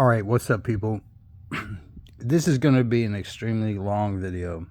All right, what's up, people? This is going to be an extremely long video,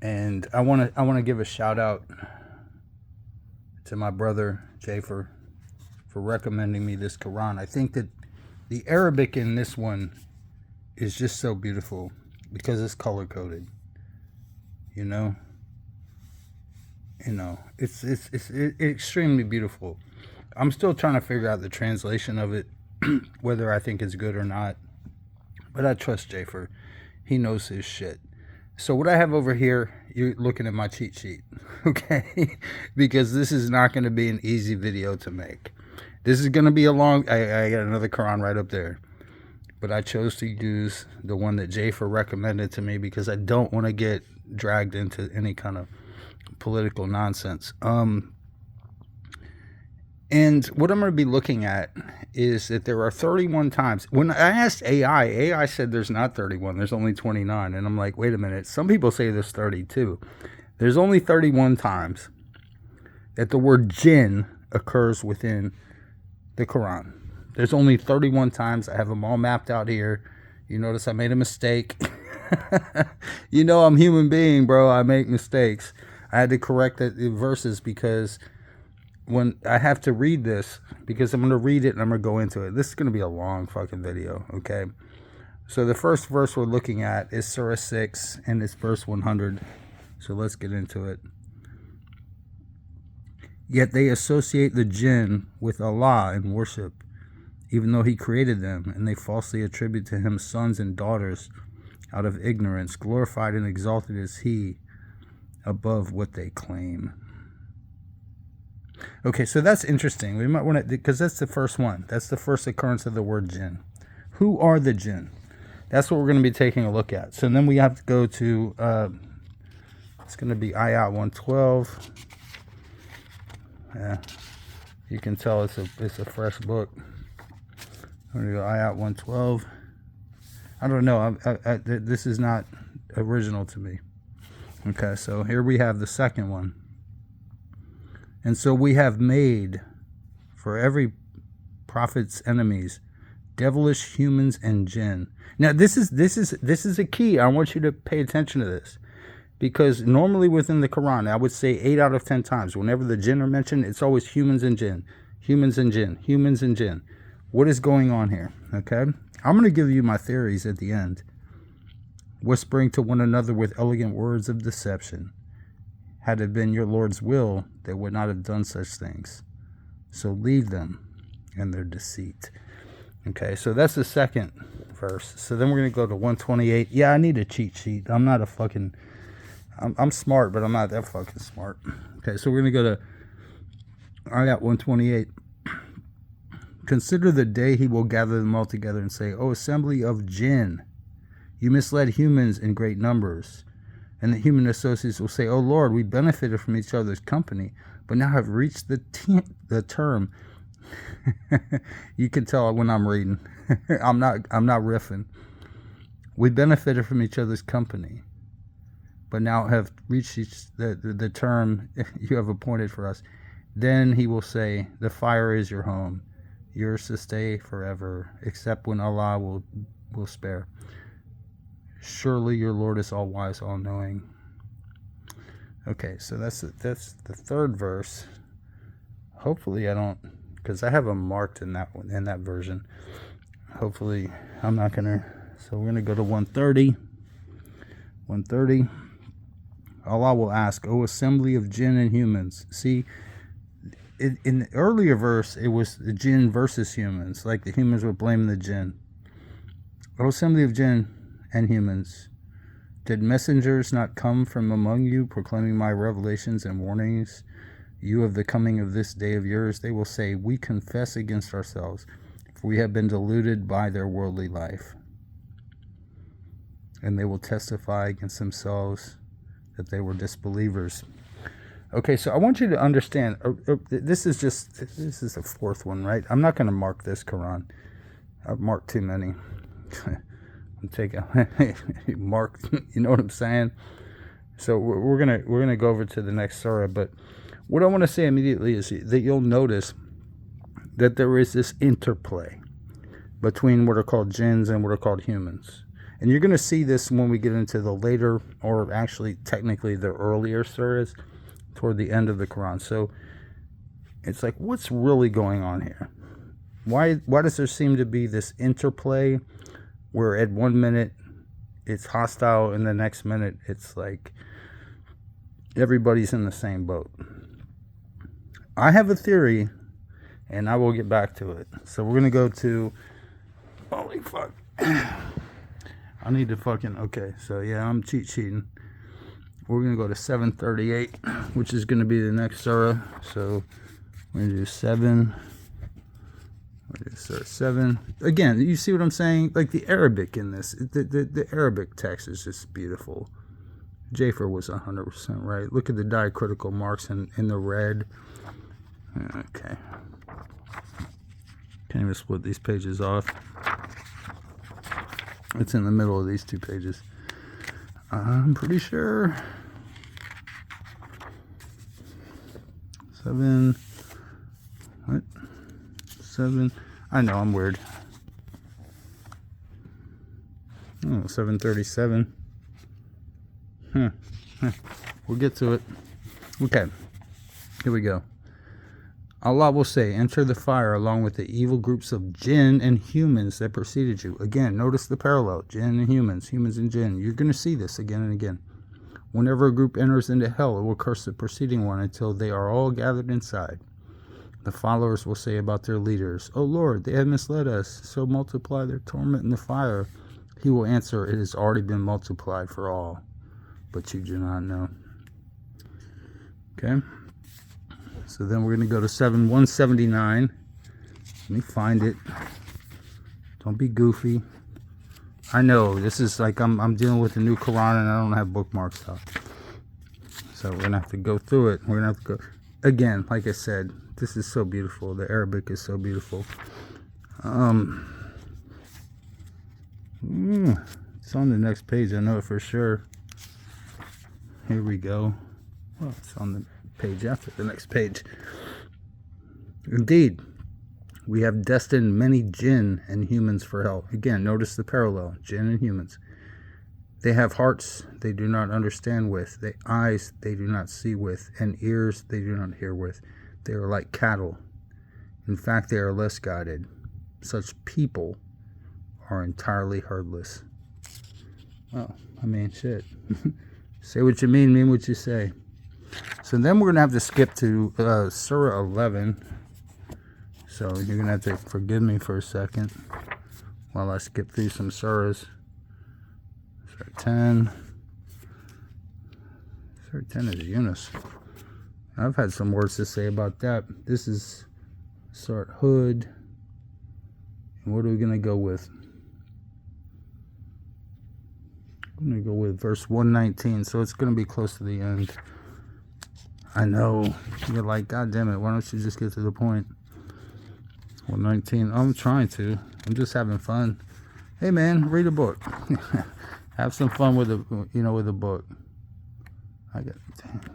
and I want to give a shout out to my brother Jafer for recommending me this Quran. I think that the Arabic in this one is just so beautiful because it's color coded. It's extremely beautiful. I'm still trying to figure out the translation of it, whether I think it's good or not. But I trust Jafer. He knows his shit. So what I have over here, you're looking at my cheat sheet, okay? Because this is not going to be an easy video to make. This is going to be a long... I got another Quran right up there. But I chose to use the one that Jafer recommended to me because I don't want to get dragged into any kind of political nonsense. And what I'm going to be looking at is that there are 31 times. When I asked AI said there's not 31, there's only 29. And I'm like, wait a minute. Some people say there's 32. There's only 31 times that the word jinn occurs within the Quran. There's only 31 times. I have them all mapped out here. You notice I made a mistake. I'm a human being, bro. I make mistakes. I had to correct the verses because when I have to read this, because I'm going to read it and I'm going to go into it. This is going to be a long fucking video, okay? So the first verse we're looking at is Surah 6 and it's verse 100. So let's get into it. Yet they associate the jinn with Allah in worship, even though he created them, and they falsely attribute to him sons and daughters out of ignorance. Glorified and exalted is he above what they claim. Okay, so that's interesting. We might want to, because that's the first one. That's the first occurrence of the word jinn. Who are the jinn? That's what we're going to be taking a look at. So then we have to go to, it's going to be ayat 112. Yeah, you can tell it's a fresh book. I'm going to go ayat 112. I don't know. This is not original to me. Okay, so here we have the second one. And so we have made for every prophet's enemies devilish humans and jinn. Now this is a key. I want you to pay attention to this, because normally within the Quran, I would say 8 out of 10 times, whenever the jinn are mentioned, it's always humans and jinn, humans and jinn, humans and jinn. What is going on here? Okay, I'm going to give you my theories at the end. Whispering to one another with elegant words of deception. Had it been your Lord's will, they would not have done such things. So leave them in their deceit. Okay, so that's the second verse. So then we're going to go to 128. Yeah, I need a cheat sheet. I'm not a fucking... I'm smart, but I'm not that fucking smart. Okay, so we're going to go to ayat 128. Consider the day he will gather them all together and say, O assembly of jinn, you misled humans in great numbers. And the human associates will say, "Oh Lord, we benefited from each other's company, but now have reached the term." You can tell when I'm reading. I'm not riffing. We benefited from each other's company, but now have reached the term you have appointed for us. Then he will say, "The fire is your home, yours to stay forever, except when Allah will spare. Surely your Lord is all wise, all knowing." Okay, so that's the third verse. Hopefully I don't, because I have them marked in that one, in that version. Hopefully I'm not gonna. So we're gonna go to 130. 130. Allah will ask, "O assembly of jinn and humans." See, in the earlier verse it was the jinn versus humans, like the humans were blaming the jinn. "O assembly of jinn and humans, did messengers not come from among you, proclaiming my revelations and warnings you of the coming of this day of yours? They will say, we confess against ourselves, for we have been deluded by their worldly life. And they will testify against themselves that they were disbelievers." Okay, so I want you to understand, this is the fourth one, right? I'm not going to mark this Quran. I've marked too many. Take a mark, you know what I'm saying? So we're gonna go over to the next surah, but what I want to say immediately is that you'll notice that there is this interplay between what are called jinns and what are called humans. And you're going to see this when we get into the later, or actually technically the earlier surahs toward the end of the Quran. So it's like, what's really going on here? Why does there seem to be this interplay where at 1 minute it's hostile and the next minute it's like everybody's in the same boat? I have a theory, and I will get back to it. So we're going to go to, holy fuck. I need to fucking, okay, so yeah, I'm cheating. We're going to go to 738, which is going to be the next surah. So we're going to do 7. We're going to start 7. Again, you see what I'm saying? Like the Arabic in this, the Arabic text is just beautiful. Jafer was 100% right. Look at the diacritical marks in the red. Okay. Can't even split these pages off. It's in the middle of these 2 pages. I'm pretty sure. 7. What? 7. I know, I'm weird. Oh, 737. We'll get to it. Okay. Here we go. Allah will say, enter the fire along with the evil groups of jinn and humans that preceded you. Again, notice the parallel. Jinn and humans and jinn. You're going to see this again and again. Whenever a group enters into hell, it will curse the preceding one until they are all gathered inside. The followers will say about their leaders, O Lord, they have misled us, so multiply their torment in the fire. He will answer, it has already been multiplied for all, but you do not know. Okay? So then we're going to go to 179. Let me find it. Don't be goofy. I know, this is like I'm dealing with the new Quran and I don't have bookmarks up. So we're going to have to go through it. We're going to have to go. Again, like I said, this is so beautiful. The Arabic is so beautiful. It's on the next page. I know it for sure. Here we go. Well, it's on the page after the next page. Indeed, we have destined many jinn and humans for hell. Again, notice the parallel. Jinn and humans. They have hearts they do not understand with, eyes they do not see with, and ears they do not hear with. They are like cattle. In fact, they are less guided. Such people are entirely heartless. Well, I mean, shit. Say what you mean what you say. So then we're going to have to skip to Surah 11. So you're going to have to forgive me for a second while I skip through some surahs. Surah 10. Surah 10 is Yunus. I've had some words to say about that. This is Surah Hud. And what are we going to go with? I'm going to go with verse 119. So it's going to be close to the end. I know. You're like, God damn it. Why don't you just get to the point? 119. I'm trying to. I'm just having fun. Hey, man, read a book. Have some fun with with a book.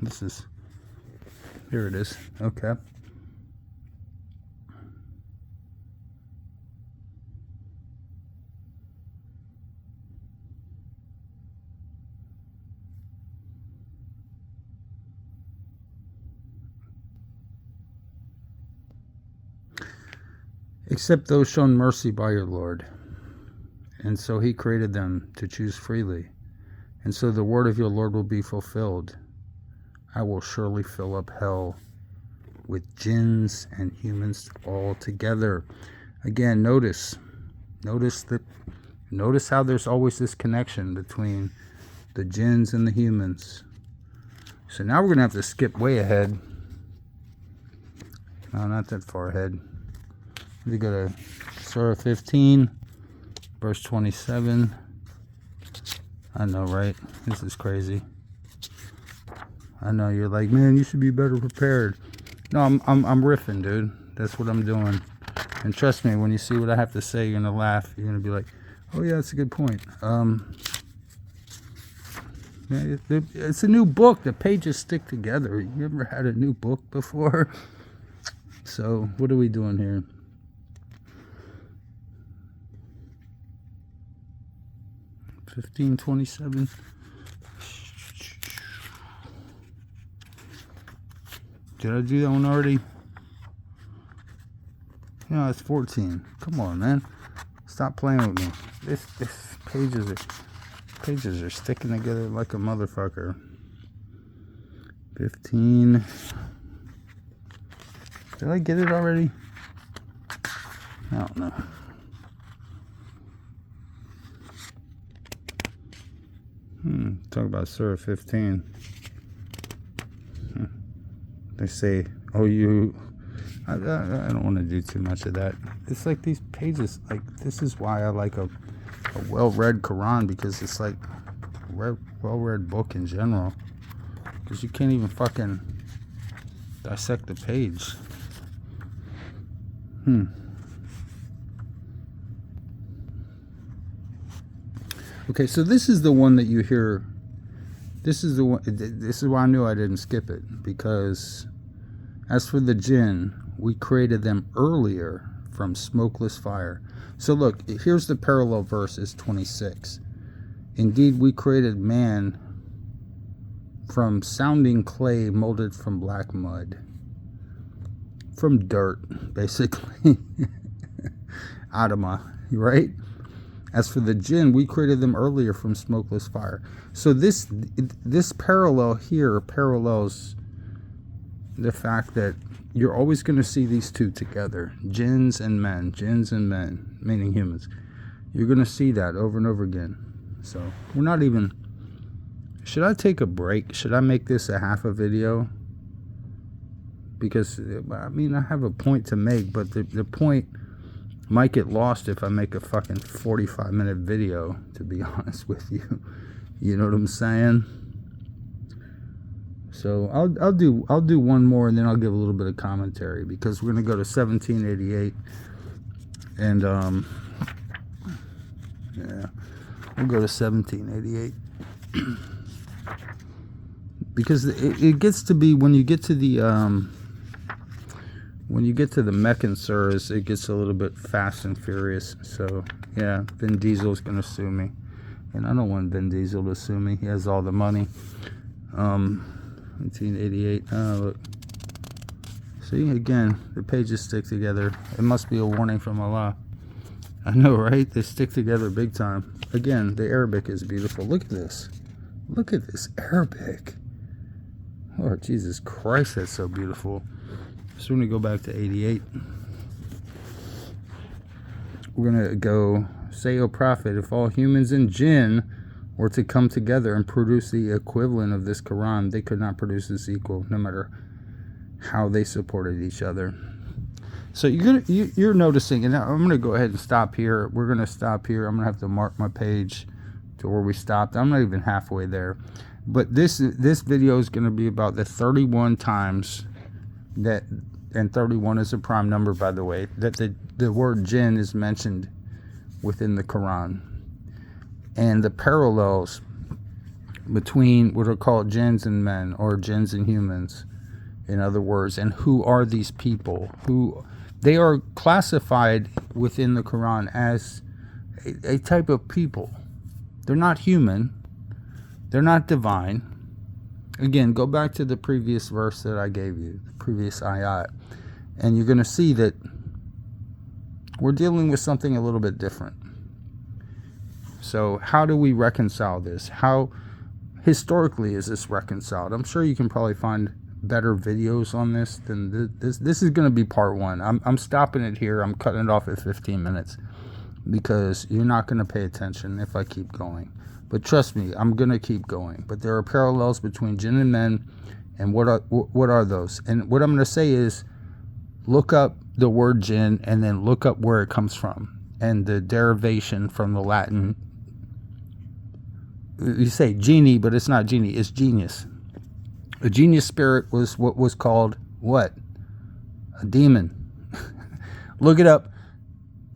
This is, here it is. Okay. Except those shown mercy by your Lord. And so he created them to choose freely. And so the word of your Lord will be fulfilled. I will surely fill up hell with jinns and humans all together. Again, notice how there's always this connection between the jinns and the humans. So now we're going to have to skip way ahead. No, not that far ahead. We go to Surah 15, verse 27. I know, right? This is crazy. I know you're like, man, you should be better prepared. No, I'm riffing, dude. That's what I'm doing. And trust me, when you see what I have to say, you're gonna laugh. You're gonna be like, oh yeah, that's a good point. Yeah, it's a new book. The pages stick together. You ever had a new book before? So what are we doing here? 1527. Did I do that one already? Yeah, it's 14. Come on, man. Stop playing with me. This pages are sticking together like a motherfucker. 15. Did I get it already? I don't know. Talk about Surah 15. They say, oh, I don't want to do too much of that. It's like these pages, like, this is why I like a well-read Quran, because it's like a well-read book in general. Because you can't even fucking dissect the page. Okay, so this is the one that you hear. This is the one. This is why I knew I didn't skip it, because as for the jinn, we created them earlier from smokeless fire. So look, here's the parallel verse, is 26. Indeed, we created man from sounding clay molded from black mud. From dirt, basically. Adama, right? As for the jinn, we created them earlier from smokeless fire. So this parallel here parallels the fact that you're always going to see these two together. Jinns and men, meaning humans. You're going to see that over and over again. So we're not even... Should I take a break? Should I make this a half a video? Because, I mean, I have a point to make, but the point might get lost if I make a fucking 45-minute video, to be honest with you. You know what I'm saying? So I'll do one more, and then I'll give a little bit of commentary, because we're gonna go to 1788, and yeah, we'll go to 1788. Because it gets to be, when you get to the Meccan surahs, it gets a little bit fast and furious. So yeah, Vin Diesel's gonna sue me, and I don't want Vin Diesel to sue me. He has all the money. 1988. Oh, look. See, again, the pages stick together. It must be a warning from Allah. I know, right? They stick together big time. Again, the Arabic is beautiful. Look at this. Look at this Arabic. Oh, Jesus Christ, that's so beautiful. So we're going to go back to 88. We're going to go, say, O Prophet, if all humans and jinn were to come together and produce the equivalent of this Quran, they could not produce this equal, no matter how they supported each other. So you're noticing, and I'm going to go ahead and stop here. We're going to stop here. I'm going to have to mark my page to where we stopped. I'm not even halfway there. But this video is going to be about the 31 times that, and 31 is a prime number, by the way, that the word jinn is mentioned within the Quran. And the parallels between what are called jinns and men, or jinns and humans, in other words, and who are these people? Who they are classified within the Quran as a type of people. They're not human. They're not divine. Again, go back to the previous verse that I gave you, the previous ayat, and you're going to see that we're dealing with something a little bit different. So how do we reconcile this? How historically is this reconciled? I'm sure you can probably find better videos on this than this. This is going to be part one. I'm stopping it here. I'm cutting it off at 15 minutes because you're not going to pay attention if I keep going. But trust me, I'm going to keep going. But there are parallels between jinn and men, and what are those? And what I'm going to say is, look up the word jinn and then look up where it comes from and the derivation from the Latin. You say genie, but it's not genie, it's genius. A genius spirit was what was called what? A demon. Look it up.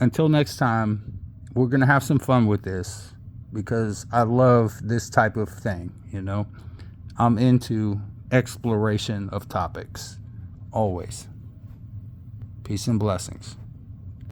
Until next time, we're going to have some fun with this because I love this type of thing, you know. I'm into exploration of topics. Always. Peace and blessings.